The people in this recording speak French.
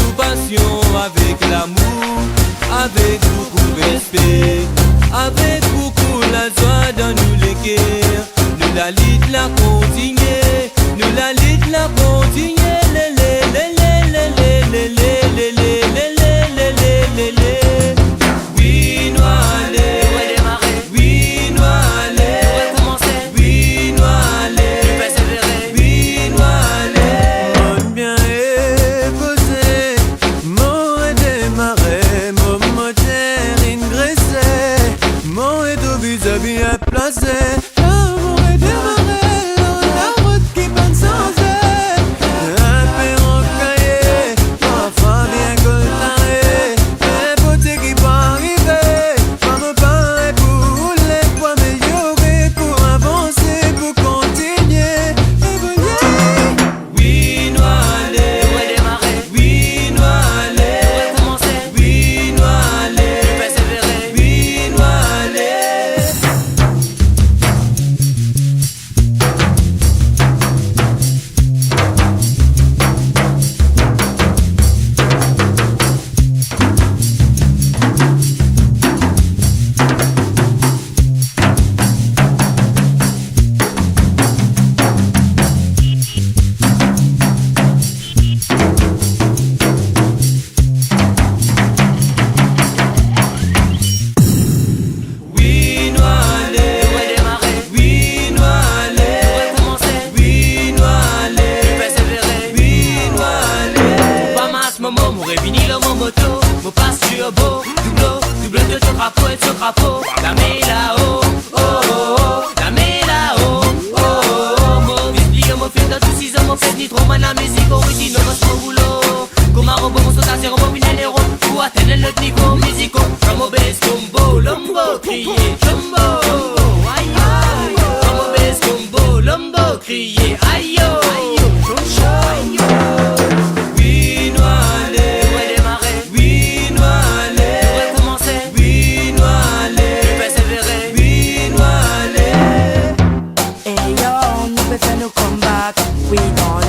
nous passions avec l'amour, avec beaucoup de respect, avec beaucoup la joie dans nous les cœurs. Nous la lutte la continuer, nous la lutte la continuer, les les les les les les les les les les les les les. Oui, nous aller, oui, nous aller, oui, nous aller, oui, nous aller. Mon bien est posé, mon est démarré, mon moteur ingressé, mon est au vis-à-vis à placé. L'amour est démarré, la route qui passe sans aide. Un perron caillé, parfois bien coltaré. Un beauté qui peut arriver, pas me parler pour les pour améliorer, pour avancer, pour continuer, évoluer. Oui, nous aller, oui, nous aller, oui, nous aller, oui, nous aller. Oui, nous aller, oui, nous aller, oui, nous aller, oui, nous aller. Pas masse, maman, mon révini, mon moto, mon passe sur beau, double de ton drapeau et de ce drapeau. La mets là-haut, oh oh oh, la mets là-haut, oh oh oh. Mon bisbille, mon film dans tous 6 ans, mon pèse ni trop mal la musique, original, mon boulot. Comme un robot, mon sauce à zéro, mon minéraux, pour atteindre le niveau musical. Comme au baisse, combo, lombo, crier, jumbo, aïe aïe. Comme au baisse, combo, lombo, crier, aïe aïe. Oui, nous aller, oui, nous aller, oui, nous aller, oui, nous aller. Hey yo, nous peut faire nos comeback. We don't